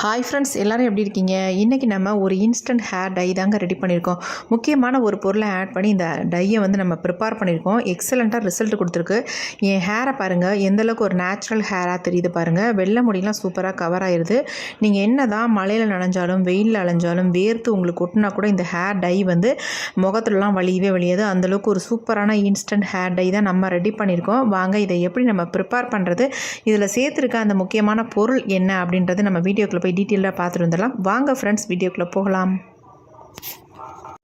Hi friends, எல்லோரும் எப்படி இருக்கீங்க? இன்றைக்கி நம்ம ஒரு இன்ஸ்டன்ட் ஹேர் டை தாங்க ரெடி பண்ணியிருக்கோம். முக்கியமான ஒரு பொருளை ஆட் பண்ணி இந்த டையை நம்ம ப்ரிப்பேர் பண்ணியிருக்கோம். எக்ஸலண்ட்டாக ரிசல்ட் கொடுத்துருக்கு. என் ஹேரை பாருங்கள், எந்தளவுக்கு ஒரு நேச்சுரல் ஹேராக தெரியுது பாருங்கள். வெள்ளை முடியெலாம் சூப்பராக கவர் ஆயிடுது. நீங்கள் என்ன தான் மழையில் நனைஞ்சாலும் வெயிலில் அலைஞ்சாலும் வேர்த்து உங்களுக்கு ஒட்டினா கூட இந்த ஹேர் டை முகத்துலலாம் வலியவே வலியாது. அந்தளவுக்கு ஒரு சூப்பரான இன்ஸ்டன்ட் ஹேர் டை தான் நம்ம ரெடி பண்ணியிருக்கோம். வாங்க இதை எப்படி நம்ம ப்ரிப்பேர் பண்ணுறது, இதில் சேர்த்துருக்க அந்த முக்கியமான பொருள் என்ன அப்படின்றது நம்ம வீடியோக்குள்ளே போய் டீட்டெயிலாக பார்த்துட்டு வந்துடலாம். வாங்க ஃப்ரெண்ட்ஸ், வீடியோக்குள்ளே போகலாம்.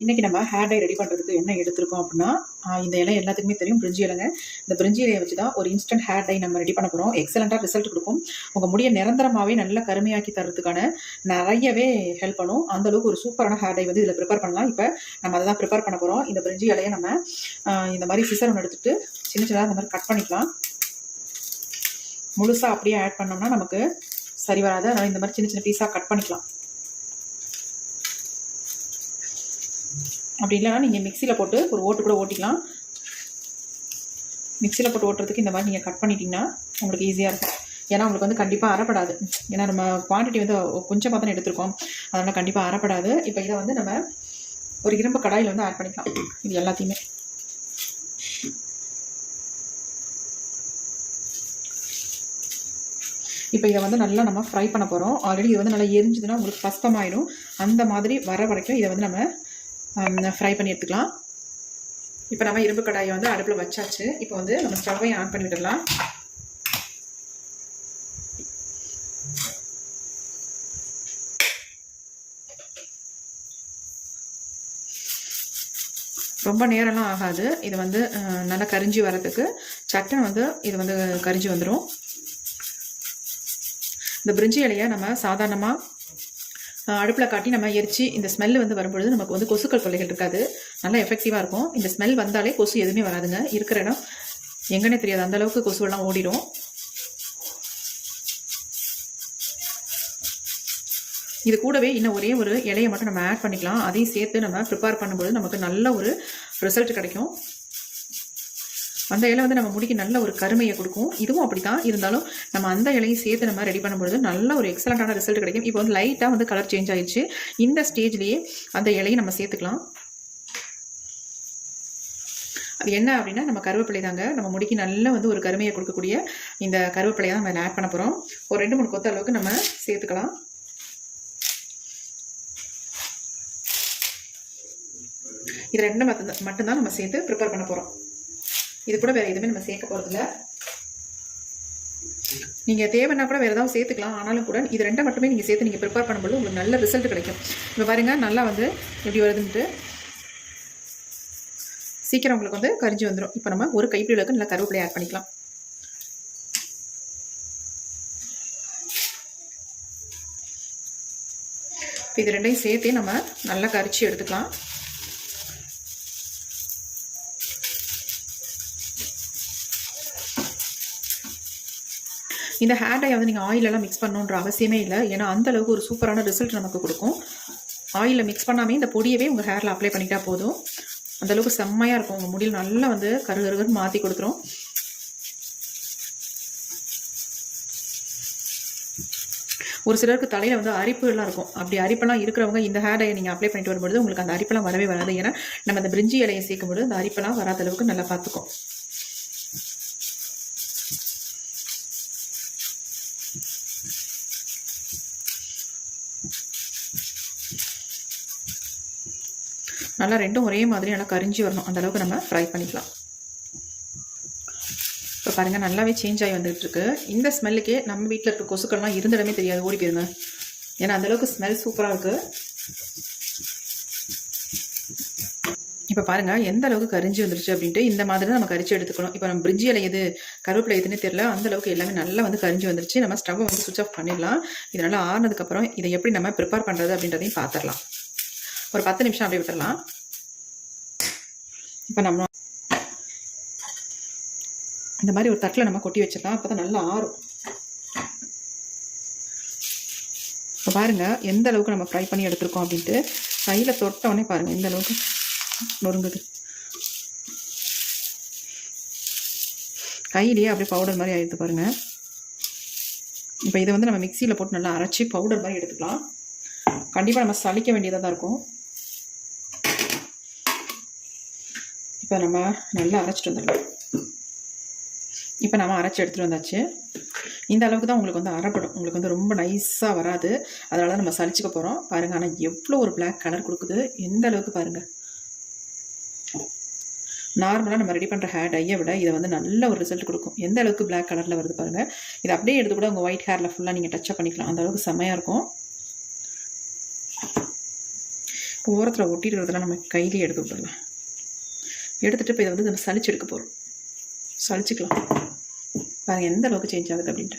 இன்றைக்கி நம்ம ஹேர் டை ரெடி பண்ணுறதுக்கு என்ன எடுத்துருக்கோம் அப்படின்னா, இந்த இலை எல்லாத்துக்குமே தெரியும், பிரிஞ்சி இலைங்க. இந்த பிரிஞ்சி இலையை வச்சு தான் ஒரு இன்ஸ்டன்ட் ஹேர் டை நம்ம ரெடி பண்ண போகிறோம். எக்ஸலண்ட்டாக ரிசல்ட் கொடுக்கும். உங்கள் முடியை நிரந்தரமாகவே நல்லா கருமையாக்கி தரதுக்கான நிறையவே ஹெல்ப் பண்ணும். அந்தளவுக்கு ஒரு சூப்பரான ஹேர் டை இதில் ப்ரிப்பேர் பண்ணலாம். இப்போ நம்ம அதை தான் ப்ரிப்பேர் பண்ண போகிறோம். இந்த பிரிஞ்சி இலையை நம்ம இந்த மாதிரி சிசர் ஒன்று எடுத்துகிட்டு சின்ன சின்னதாக இந்த மாதிரி கட் பண்ணிக்கலாம். முழுசாக அப்படியே ஆட் பண்ணோம்னா நமக்கு சரி வராது. அதனால் இந்த மாதிரி சின்ன சின்ன பீஸாக கட் பண்ணிக்கலாம். அப்படி இல்லைனா நீங்கள் மிக்சியில் போட்டு ஒரு ஓட்டு கூட ஓட்டிக்கலாம். மிக்சியில் போட்டு ஓட்டுறதுக்கு இந்த மாதிரி நீங்கள் கட் பண்ணிட்டீங்கன்னா உங்களுக்கு ஈஸியாக இருக்கும். ஏன்னா உங்களுக்கு கண்டிப்பாக அரைப்படாது. ஏன்னா நம்ம குவான்டிட்டி கொஞ்சம் பார்த்தா எடுத்துருக்கோம், அதனால் கண்டிப்பாக அரைப்படாது. இப்போ இதை நம்ம ஒரு இரும்பு கடாயில் ஆட் பண்ணிக்கலாம். இது எல்லாத்தையுமே இப்போ இதை நல்லா நம்ம ஃப்ரை பண்ண போகிறோம். ஆல்ரெடி இது நல்லா எரிஞ்சுதுன்னா உங்களுக்கு கஷ்டமாயிடும். அந்த மாதிரி வர வரைக்கும் இதை நம்ம ஃப்ரை பண்ணி எடுத்துக்கலாம். இப்போ நம்ம இரும்பு கடாயை அடுப்பில் வச்சாச்சு. இப்போ நம்ம ஸ்டவ்வையும் ஆன் பண்ணி விடலாம். ரொம்ப நேரம்லாம் ஆகாது. இது நல்லா கரிஞ்சி வரதுக்கு சட்டன் இது கரிஞ்சி வந்துடும். இந்த பிரிஞ்சி இலையை நம்ம சாதாரணமாக அடுப்பில் காட்டி நம்ம எரிச்சு இந்த ஸ்மெல் வரும்பொழுது நமக்கு கொசுக்கள் தொல்லைகள் இருக்காது. நல்லா எஃபெக்டிவாக இருக்கும். இந்த ஸ்மெல் வந்தாலே கொசு எதுவுமே வராதுங்க. இருக்கிற இடம் எங்கன்னே தெரியாது, அந்தளவுக்கு கொசுவெல்லாம் ஓடிடும். இது கூடவே இன்னும் ஒரே ஒரு இலையை மட்டும் நம்ம ஆட் பண்ணிக்கலாம். அதையும் சேர்த்து நம்ம ப்ரிப்பேர் பண்ணும்போது நமக்கு நல்ல ஒரு ரிசல்ட் கிடைக்கும். அந்த இலை நம்ம முடிக்கு நல்ல ஒரு கருமையை கொடுக்கும். இதுவும் அப்படி தான் இருந்தாலும் நம்ம அந்த இலையும் சேர்த்து நம்ம ரெடி பண்ணும்பொழுது நல்ல ஒரு எக்ஸலண்ட்டான ரிசல்ட் கிடைக்கும். இப்போ லைட்டாக கலர் சேஞ்ச் ஆயிடுச்சு. இந்த ஸ்டேஜ்லேயே அந்த இலையை நம்ம சேர்த்துக்கலாம். அது என்ன அப்படின்னா நம்ம கருவேப்பிலை தாங்க. நம்ம முடிக்கு நல்ல ஒரு கருமையை கொடுக்கக்கூடிய இந்த கருவேப்பிலையை தான் நம்ம ஆட் பண்ண போகிறோம். ஒரு 2-3 கொத்த அளவுக்கு நம்ம சேர்த்துக்கலாம். இது ரெண்டு மட்டும்தான் நம்ம சேர்த்து ப்ரிப்பேர் பண்ண போகிறோம். இது கூட வேறு எதுவுமே நம்ம சேர்க்க போகிறதில்ல. நீங்கள் தேவைன்னா கூட வேறு ஏதாவது சேர்த்துக்கலாம். ஆனாலும் கூட இது ரெண்டை மட்டுமே நீங்கள் சேர்த்து நீங்கள் ப்ரிப்பேர் பண்ணும்போது உங்களுக்கு நல்ல ரிசல்ட் கிடைக்கும். இப்போ பாருங்கள், நல்லா எப்படி வருதுன்ட்டு சீக்கிரம் உங்களுக்கு கரிஞ்சு வந்துடும். இப்போ நம்ம ஒரு கைப்பிடி அளவுக்கு நல்லா கருவேப்பிலை ஆட் பண்ணிக்கலாம். இப்போ இது ரெண்டையும் சேர்த்தே நம்ம நல்லா கரிச்சு எடுத்துக்கலாம். இந்த ஹேர் டை நீங்கள் ஆயிலெல்லாம் மிக்ஸ் பண்ணணுன்ற அவசியமே இல்லை. ஏன்னா அந்தளவுக்கு ஒரு சூப்பரான ரிசல்ட் நமக்கு கொடுக்கும். ஆயிலில் மிக்ஸ் பண்ணாமே இந்த பொடியவே உங்கள் ஹேரில் அப்ளை பண்ணிட்டா போதும். அந்தளவுக்கு செம்மையாக இருக்கும். உங்கள் முடியில் நல்லா கருகருன்னு மாற்றி கொடுத்துரும். ஒரு சிலருக்கு தலையில் அரிப்புலாம் இருக்கும். அப்படி அரிப்பெல்லாம் இருக்கிறவங்க இந்த ஹேர் டையை நீங்கள் அப்ளை பண்ணிட்டு வரும்போது உங்களுக்கு அந்த அரிப்பெல்லாம் வரவே வராது. ஏன்னா நம்ம அந்த பிரிஞ்சி இலையை சேர்க்கும்போது அந்த அரிப்பெல்லாம் வராத அளவுக்கு நல்லா பார்த்துக்கும். நல்லா ரெண்டும் ஒரே மாதிரி நல்லா கரிஞ்சி வரணும். அந்தளவுக்கு நம்ம ஃப்ரை பண்ணிக்கலாம். இப்போ பாருங்கள், நல்லாவே சேஞ்ச் ஆகி வந்துகிட்டு இருக்கு. இந்த ஸ்மெல்லுக்கே நம்ம வீட்டில் இருக்க கொசுக்கள்லாம் இருந்திடமே தெரியாது, ஓடி போயிருங்க. ஏன்னா அந்தளவுக்கு ஸ்மெல் சூப்பராக இருக்குது. இப்போ பாருங்கள் எந்த அளவுக்கு கரிஞ்சி வந்துருச்சு அப்படின்ட்டு. இந்த மாதிரி நம்ம கரிச்சு எடுத்துக்கணும். இப்போ நம்ம பிரிஞ்சி இலை எது கருவேப்பிலை எதுன்னு தெரியல, அந்தளவுக்கு எல்லாமே நல்லா கரிஞ்சி வந்துருச்சு. நம்ம ஸ்டவ்வை சுவிட்ச் ஆஃப் பண்ணிடலாம். இது நல்லா ஆறுனதுக்கப்புறம் இதை எப்படி நம்ம ப்ரிப்பேர் பண்ணுறது அப்படின்றதையும் பார்த்துடலாம். ஒரு 10 நிமிஷம் அப்படியே விட்டுடலாம். இப்போ நம்ம இந்த மாதிரி ஒரு தட்டில் நம்ம கொட்டி வச்சிடலாம். அப்போ தான் நல்லா ஆறும். இப்போ பாருங்கள் எந்த அளவுக்கு நம்ம ஃப்ரை பண்ணி எடுத்துருக்கோம் அப்படின்ட்டு. கையில் தொட்டவுடனே பாருங்கள் எந்த அளவுக்கு நொறுங்குது. கையிலேயே அப்படியே பவுடர் மாதிரி ஆயிடுது பாருங்கள். இப்போ இதை வந்து நம்ம மிக்சியில் போட்டு நல்லா அரைச்சி பவுடர் மாதிரி எடுத்துக்கலாம். கண்டிப்பாக நம்ம சலிக்க வேண்டியதாக தான் இருக்கும். இப்போ நம்ம நல்லா அரைச்சிட்டு வந்துடலாம். இப்போ நம்ம அரைச்சி எடுத்துகிட்டு வந்தாச்சு. இந்த அளவுக்கு தான் உங்களுக்கு வந்து அரைப்படும். உங்களுக்கு வந்து ரொம்ப நைஸாக வராது. அதனால தான் நம்ம சலிச்சுக்க போகிறோம் பாருங்கள். ஆனால் எவ்வளோ ஒரு பிளாக் கலர் கொடுக்குது, எந்த அளவுக்கு பாருங்கள். நார்மலாக நம்ம ரெடி பண்ணுற ஹேர் டையை விட இதை வந்து நல்ல ஒரு ரிசல்ட் கொடுக்கும். எந்த அளவுக்கு பிளாக் கலரில் வருது பாருங்கள். இதை அப்படியே எடுத்து கூட உங்கள் ஒயிட் ஹேரில் ஃபுல்லாக நீங்கள் டச்சப் பண்ணிக்கலாம். அந்த அளவுக்கு செம்மையாக இருக்கும். ஓரத்தில் ஒட்டிடுறதுலாம் நம்ம கையிலேயே எடுத்து விட்டுடலாம். எடுத்துகிட்டு இப்போ இதை வந்து நம்ம சலிச்சு எடுக்க போகிறோம். சலிச்சுக்கலாம் பாருங்கள் எந்த அளவுக்கு சேஞ்ச் ஆகுது அப்படின்ட்டு.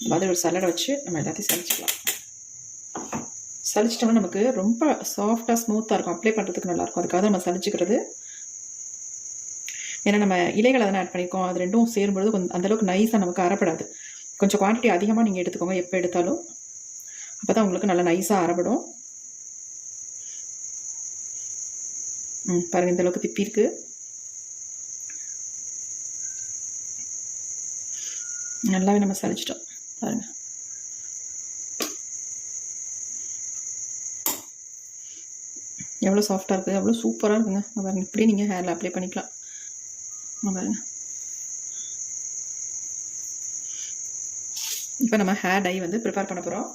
இந்த மாதிரி ஒரு சலடை வச்சு நம்ம எல்லாத்தையும் சலிச்சுக்கலாம். சலிச்சிட்டோம்னா நமக்கு ரொம்ப சாஃப்டாக ஸ்மூத்தாக இருக்கும். அப்ளை பண்ணுறதுக்கு நல்லாயிருக்கும். அதுக்காக நம்ம சலிச்சுக்கிறது. ஏன்னா நம்ம இலைகளை தானே ஆட் பண்ணியிருக்கோம். அது ரெண்டும் சேரும்பொழுது கொஞ்சம் அந்தளவுக்கு நைஸாக நமக்கு அரைப்படாது. கொஞ்சம் குவான்டிட்டி அதிகமாக நீங்கள் எடுத்துக்கோங்க எப்போ எடுத்தாலும். அப்போ தான் உங்களுக்கு நல்லா நைஸாக அரைப்படும். பாருங்கள் இந்த அளவுக்கு திப்பி இருக்கு. நல்லாவே நம்ம சலிச்சிட்டோம் பாருங்கள். எவ்வளோ சாஃப்டாக இருக்குது, எவ்வளோ சூப்பராக இருக்குங்க பாருங்கள். இப்படியே நீங்கள் ஹேரில் அப்ளை பண்ணிக்கலாம் பாருங்கள். இப்போ நம்ம ஹேர் டை வந்து ப்ரிப்பேர் பண்ண போகிறோம்.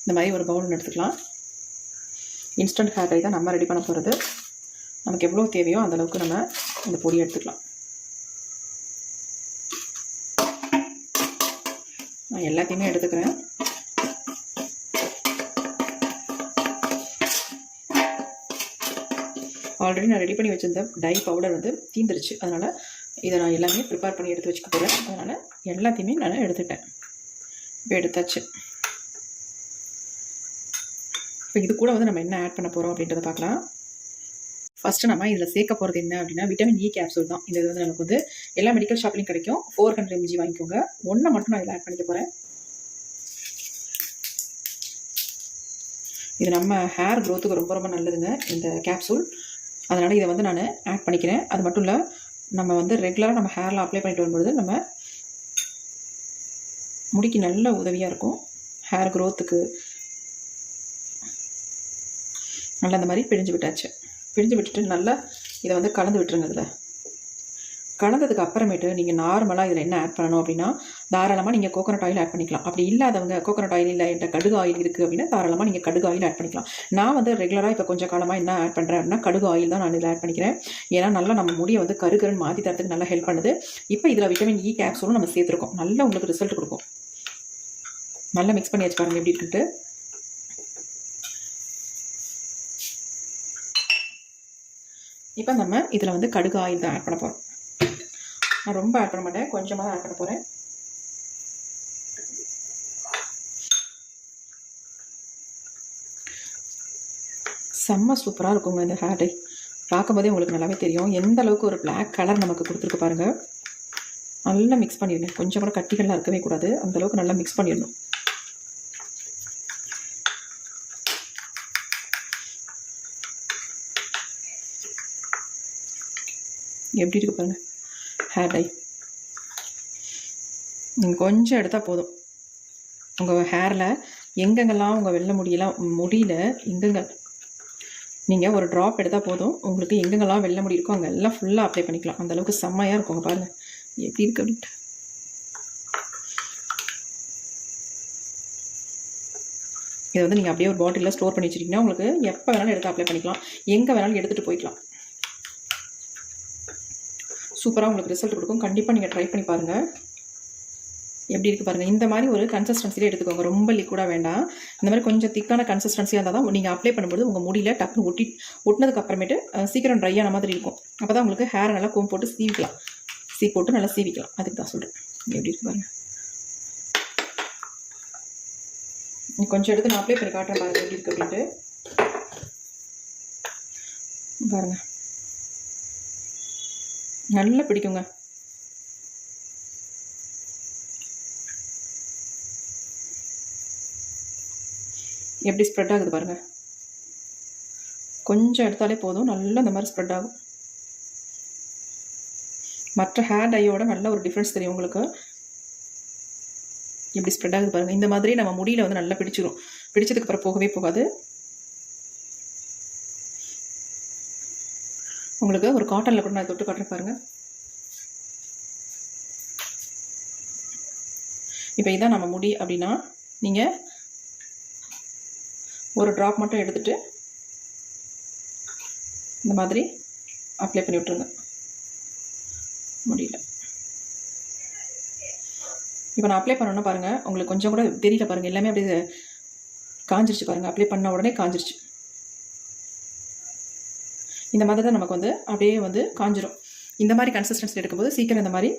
இந்த மாதிரி ஒரு பவுல் எடுத்துக்கலாம். இன்ஸ்டன்ட் ஹேர் டை தான் நம்ம ரெடி பண்ண போகிறது. நமக்கு எவ்வளோ தேவையோ அந்தளவுக்கு நம்ம இந்த பொடியை எடுத்துக்கலாம். நான் எல்லாத்தையுமே எடுத்துக்கிறேன். ஆல்ரெடி நான் ரெடி பண்ணி வச்சிருந்த டை பவுடர் வந்து தீந்துருச்சு. அதனால் இதை நான் எல்லாமே ப்ரிப்பேர் பண்ணி எடுத்து வச்சுக்க போகிறேன். அதனால் எல்லாத்தையுமே நான் எடுத்துட்டேன். இப்போ எடுத்தாச்சு. இப்போ இது கூட வந்து நம்ம என்ன ஆட் பண்ண போகிறோம் அப்படின்றத பார்க்கலாம். ஃபஸ்ட்டு நம்ம இதில் சேர்க்க போகிறது என்ன அப்படின்னா விட்டமின் இ கேப்சூல் தான். இந்த இது வந்து நமக்கு வந்து எல்லா மெடிக்கல் ஷாப்லையும் கிடைக்கும். 400 mg வாங்கிக்கோங்க. ஒன்றை மட்டும் நான் இதில் ஆட் பண்ணிக்க போகிறேன். இது நம்ம ஹேர் க்ரோத்துக்கு ரொம்ப ரொம்ப நல்லதுங்க இந்த கேப்சூல். அதனால் இதை வந்து நான் ஆட் பண்ணிக்கிறேன். அது மட்டும் இல்லை, நம்ம வந்து ரெகுலராக நம்ம ஹேரில் அப்ளை பண்ணிட்டு வரும்பொழுது நம்ம முடிக்கு நல்ல உதவியாக இருக்கும். ஹேர் க்ரோத்துக்கு நல்லா அந்த மாதிரி பிழிஞ்சு விட்டாச்சு. பிழிஞ்சு விட்டுட்டு நல்லா இதை வந்து கலந்து விட்டுருங்க. இதில் கலந்ததுக்கு அப்புறமேட்டு நீங்கள் நார்மலாக இதில் என்ன ஆட் பண்ணணும் அப்படின்னா தாராளமாக நீங்கள் கோகோனட் ஆயில் ஆட் பண்ணிக்கலாம். அப்படி இல்லாதவங்க கோகோனட் ஆயில் இல்லை என்கிட்ட கடுகு ஆயில் இருக்குது அப்படின்னா தாராளமாக நீங்கள் கடுகு ஆயில் ஆட் பண்ணிக்கலாம். நான் வந்து ரெகுலராக இப்போ கொஞ்சம் காலமாக என்ன ஆட் பண்ணுறேன் அப்படின்னா கடுகு ஆயில் தான் நான் இதில் ஆட் பண்ணிக்கிறேன். ஏன்னா நல்லா நம்ம முடியை வந்து கருகருன்னு மாற்றி தரத்துக்கு நல்லா ஹெல்ப் பண்ணுது. இப்போ இதில் விட்டமின் இ கேப்சூலும் நம்ம சேர்த்துருக்கோம். நல்லா உங்களுக்கு ரிசல்ட் கொடுக்கும். நல்லா மிக்ஸ் பண்ணி வச்சு பாருங்கள் எப்படி இருக்குன்ட்டு. இப்போ நம்ம இதில் வந்து கடுகு ஆயில் தான் ஆட் பண்ண போகிறோம். நான் ரொம்ப ஆட் பண்ண மாட்டேன், கொஞ்சமாக தான் ஆட் பண்ண போகிறேன். செம்ம சூப்பராக இருக்குங்க இந்த ஹேர் டை. பார்க்கும்போதே உங்களுக்கு நல்லாவே தெரியும் எந்த அளவுக்கு ஒரு பிளாக் கலர் நமக்கு கொடுத்துருக்கு பாருங்கள். நல்லா மிக்ஸ் பண்ணிடுங்க. கொஞ்சம் கூட கட்டிகள்லாம் இருக்கவே கூடாது. அந்தளவுக்கு நல்லா மிக்ஸ் பண்ணிடணும். எப்படி இருக்குது பாருங்கள் ஹேர் டை. நீங்கள் கொஞ்சம் எடுத்தால் போதும். உங்கள் ஹேரில் எங்கெங்கெல்லாம் உங்கள் வெள்ளை முடியல எங்கெங்க நீங்கள் ஒரு ட்ராப் எடுத்தால் போதும். உங்களுக்கு எங்கெங்கெல்லாம் வெள்ளை முடி இருக்கோ அங்கெல்லாம் ஃபுல்லாக அப்ளை பண்ணிக்கலாம். அந்தளவுக்கு செம்மையாக இருக்குங்க பாருங்கள் எப்படி இருக்குது அப்படின்ட்டு. இதை வந்து நீங்கள் அப்படியே ஒரு பாட்டிலில் ஸ்டோர் பண்ணி வச்சுட்டிங்கன்னா உங்களுக்கு எப்போ வேணாலும் எடுத்து அப்ளை பண்ணிக்கலாம். எங்கே வேணாலும் எடுத்துகிட்டு போய்க்கலாம். சூப்பராக உங்களுக்கு ரிசல்ட் கொடுக்கும். கண்டிப்பாக நீங்கள் ட்ரை பண்ணி பாருங்கள். எப்படி இருக்குது பாருங்கள். இந்த மாதிரி ஒரு கன்சிஸ்டன்சிலே எடுத்துக்கோங்க. ரொம்ப லிக்விடாக வேண்டாம். இந்த மாதிரி கொஞ்சம் திக்கான கன்சிஸ்டன்சியாக இருந்தால் தான் நீங்கள் அப்ளை பண்ணும்போது உங்கள் முடியல டக்குன்னு ஒட்டினதுக்கு அப்புறமேட்டு சீக்கிரம் ட்ரை ஆன மாதிரி இருக்கும். அப்போ தான் உங்களுக்கு ஹேரை நல்லா கோம் போட்டு சீவிக்கலாம். போட்டு நல்லா சீவிக்கலாம். அதுக்கு தான் சொல்கிறேன். எப்படி இருக்குது பாருங்கள். கொஞ்சம் எடுத்து நான் அப்ளை பண்ணி காட்டுறேன் பாருங்கள் எப்படி இருக்குது அப்படின்ட்டு. பாருங்கள் நல்லா பிடிக்குங்க. எப்படி ஸ்ப்ரெட் ஆகுது பாருங்கள். கொஞ்சம் எடுத்தாலே போதும், நல்லா இந்த மாதிரி ஸ்ப்ரெட் ஆகும். மற்ற ஹேர் டையோட நல்ல ஒரு டிஃப்ரென்ஸ் தெரியும் உங்களுக்கு. எப்படி ஸ்ப்ரெட் ஆகுது பாருங்கள். இந்த மாதிரி நம்ம முடியில் வந்து நல்லா பிடிச்சிடும். பிடிச்சதுக்கு அப்புறம் போகவே போகாது. உங்களுக்கு ஒரு காட்டனில் கூட நான் தொட்டு காட்டுறேன் பாருங்கள். இப்போ இதான் நம்ம முடி அப்படின்னா நீங்கள் ஒரு ட்ராப் மட்டும் எடுத்துகிட்டு இந்த மாதிரி அப்ளை பண்ணி விட்ருங்க முடியல. இப்போ நான் அப்ளை பண்ணணும்னா பாருங்கள், உங்களுக்கு கொஞ்சம் கூட தெரியல பாருங்கள், எல்லாமே அப்படியே காஞ்சிருச்சு பாருங்கள். அப்ளை பண்ண உடனே காஞ்சிருச்சு. இந்த மாதிரி தான் நமக்கு வந்து அப்படியே வந்து காஞ்சிரும். இந்த மாதிரி கன்சிஸ்டன்சி எடுக்கும்போது சீக்கிரம் இந்த மாதிரி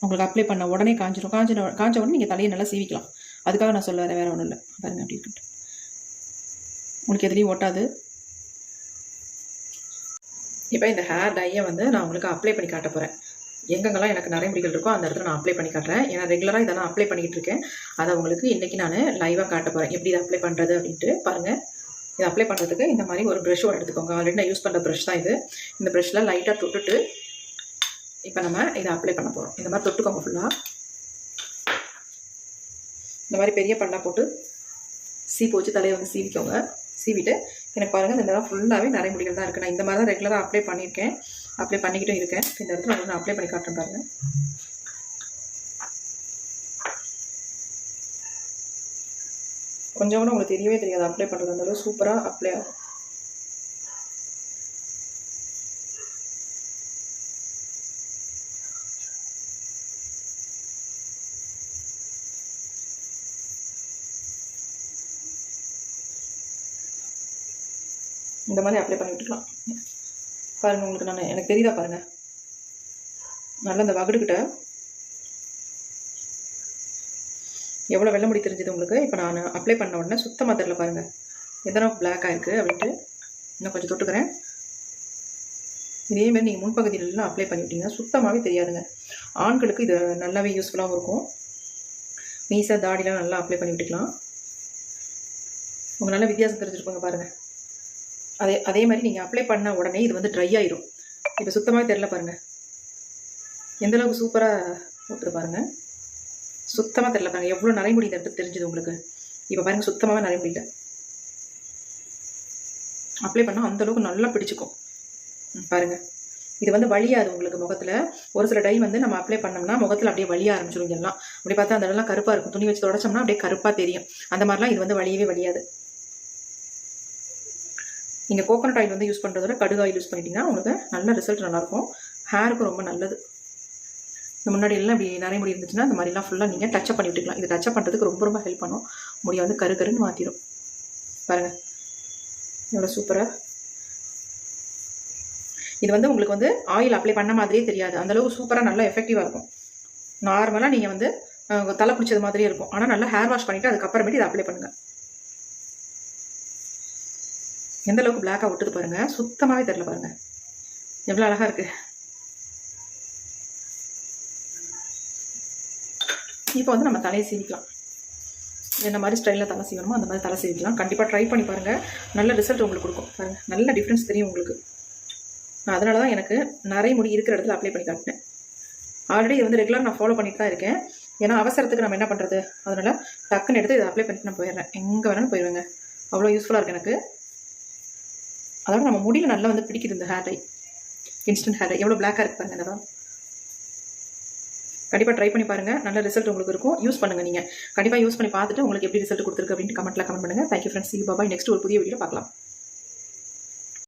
உங்களுக்கு அப்ளை பண்ண உடனே காஞ்சிரும். காஞ்ச உடனே நீங்கள் தலையை நல்லா சீவிக்கலாம். அதுக்காக நான் சொல்ல வேறு ஒன்றும் இல்லை. பாருங்கள் அப்படி இருக்கட்டும், உங்களுக்கு எதுலேயும் ஓட்டாது. இப்போ இந்த ஹேர் டையை வந்து நான் உங்களுக்கு அப்ளை பண்ணி காட்ட போகிறேன். எங்கெங்கெல்லாம் எனக்கு நிறைய முடிகள் இருக்கோ அந்த இடத்துல நான் அப்ளை பண்ணி காட்டுறேன். ஏன்னா ரெகுலராக இதெல்லாம் அப்ளை பண்ணிக்கிட்டு இருக்கேன். அதை உங்களுக்கு இன்றைக்கி நான் லைவாக காட்ட போகிறேன், எப்படி இதை அப்ளை பண்ணுறது அப்படின்ட்டு. பாருங்கள், இதை அப்ளை பண்ணுறதுக்கு இந்த மாதிரி ஒரு ப்ரஷ் ஒன்று எடுத்துக்கோங்க. ஆல்ரெடி நான் யூஸ் பண்ணுற ப்ரஷ் தான் இது. இந்த ப்ரஷ்ஷில் லைட்டாக தொட்டுட்டு இப்போ நம்ம இதை அப்ளை பண்ண போகிறோம். இந்த மாதிரி தொட்டுக்கோங்க ஃபுல்லாக. இந்த மாதிரி பெரிய பல்லா போட்டு சீப்பு வச்சு தலையை வந்து சீவிக்கோங்க. சீவிட்டு எனக்கு பாருங்கள், இந்த நேரம் ஃபுல்லாகவே நிறைய முடிகள் தான் இருக்குது. நான் இந்த மாதிரி தான் ரெகுலராக அப்ளை பண்ணியிருக்கேன், அப்ளை பண்ணிக்கிட்டும் இருக்கேன். இந்த இடத்துல நான் அப்ளை பண்ணி காட்டுறேன் பாருங்கள். கொஞ்சம் கூட உங்களுக்கு தெரியவே தெரியாது அப்ளை பண்ணுறது, அந்தளவு சூப்பராக அப்ளை ஆகும். இந்த மாதிரி அப்ளை பண்ணி விட்டுக்கலாம். பாருங்கள், உங்களுக்கு எனக்கு தெரியுதா பாருங்கள், நல்லா இந்த வகுடுக்கிட்ட எவ்வளோ வெள்ளை முடி தெரிஞ்சது உங்களுக்கு. இப்போ நான் அப்ளை பண்ண உடனே சுத்தமாக தெரில பாருங்கள், எந்தளவுக்கு பிளாக்காக இருக்குது அப்படின்ட்டு. இன்னும் கொஞ்சம் தொட்டுக்கிறேன். இதேமாரி நீங்கள் முன்பகுதியிலலாம் அப்ளை பண்ணிவிட்டீங்கன்னா சுத்தமாகவே தெரியாதுங்க. ஆண்களுக்கு இது நல்லாவே யூஸ்ஃபுல்லாகவும் இருக்கும். மீசை தாடிலாம் நல்லா அப்ளை பண்ணி விட்டுக்கலாம். உங்களுக்கு நல்ல வித்தியாசம் தெரிஞ்சிருப்பாங்க பாருங்கள். அதே மாதிரி நீங்கள் அப்ளை பண்ண உடனே இது வந்து ட்ரை ஆயிரும். இப்போ சுத்தமாக தெரில பாருங்கள், எந்தளவுக்கு சூப்பராக போட்டுது பாருங்கள். சுத்தமாக தெரில பாருங்கள், எவ்வளோ நரைமுடி இந்த இடத்துக்கு தெரிஞ்சுது உங்களுக்கு. இப்போ பாருங்கள், சுத்தமாகவே நரைமுடியில் அப்ளை பண்ணால் அந்தளவுக்கு நல்லா பிடிச்சிக்கும் பாருங்கள். இது வந்து வலியாது உங்களுக்கு முகத்தில். ஒரு சில டை வந்து நம்ம அப்ளை பண்ணோம்னா முகத்தில் அப்படியே வலிய ஆரம்பிச்சிடும். எல்லாம் அப்படி பார்த்தா அந்த இடம்லாம் கருப்பாக இருக்கும். துணி வச்சு தொடச்சோம்னா அப்படியே கருப்பாக தெரியும். அந்த மாதிரிலாம் இது வந்து வலியவே வலியாது. நீங்கள் கோகோனட் ஆயில் வந்து யூஸ் பண்ணுறதோட கடுகு ஆயில் யூஸ் பண்ணிட்டீங்கன்னா உங்களுக்கு நல்ல ரிசல்ட் நல்லாயிருக்கும். ஹேருக்கு ரொம்ப நல்லது. இந்த முன்னாடி எல்லாம் இப்படி நிறைய முடி இருந்துச்சுன்னா இந்த மாதிரிலாம் ஃபுல்லாக நீங்கள் டச்சப் பண்ணி விட்டுக்கலாம். இது டச்சப் பண்ணுறதுக்கு ரொம்ப ரொம்ப ஹெல்ப் பண்ணும். முடியை வந்து கருன்னு மாற்றிடும். பாருங்கள் எவ்வளோ சூப்பராக. இது வந்து உங்களுக்கு வந்து ஆயில் அப்ளை பண்ண மாதிரியே தெரியாது. அந்தளவுக்கு சூப்பராக நல்லா எஃபெக்டிவாக இருக்கும். நார்மலாக நீங்கள் வந்து தலை பிடிச்சது மாதிரியே இருக்கும். ஆனால் நல்லா ஹேர் வாஷ் பண்ணிவிட்டு அதுக்கப்புறமேட்டு இதை அப்ளை பண்ணுங்கள். எந்த அளவுக்கு பிளாக்காக ஒட்டுது பாருங்கள், சுத்தமாகவே தெரில பாருங்கள், எவ்வளோ அழகாக இருக்குது. இப்போ வந்து நம்ம தலையை சீவிக்கலாம். என்ன மாதிரி ஸ்டைலில் தலை சீவணுமோ அந்த மாதிரி தலை சீவிக்கலாம். கண்டிப்பாக ட்ரை பண்ணி பாருங்கள், நல்ல ரிசல்ட் உங்களுக்கு கொடுக்கும். பாருங்கள், நல்ல டிஃப்ரென்ஸ் தெரியும் உங்களுக்கு. நான் அதனால தான் எனக்கு நிறைய முடி இருக்கிற இடத்துல அப்ளை பண்ணி காட்டினேன். ஆல்ரெடி இது வந்து ரெகுலர் நான் ஃபாலோ பண்ணிட்டு தான் இருக்கேன். ஏன்னா அவசரத்துக்கு நம்ம என்ன பண்ணுறது, அதனால் டக்குன்னு எடுத்து இதை அப்ளை பண்ணிட்டு நான் போயிடுறேன். எங்கே வேணாலும் போயிடுவேங்க. அவ்வளோ யூஸ்ஃபுல்லாக இருக்குது எனக்கு. அதோட நம்ம முடியில் நல்லா வந்து பிடிக்குது இந்த hair dye, instant hair dye. எவ்வளோ பிளாக்காக இருக்கு பாருங்கள். அதான் கண்டிப்பாக ட்ரை பண்ணி பாருங்கள், நல்ல ரிசல்ட் உங்களுக்கு இருக்கும். யூஸ் பண்ணுங்கள். நீங்கள் கண்டிப்பாக யூஸ் பண்ணி பார்த்துட்டு உங்களுக்கு எப்படி ரிசல்ட் கொடுத்துருக்கு அப்படின்ட்டு கமெண்ட்டில் கமெண்ட் பண்ணுங்கள். Thank you friends. C you bye. Next ஒரு புதிய வீடியோ பார்க்கலாம்.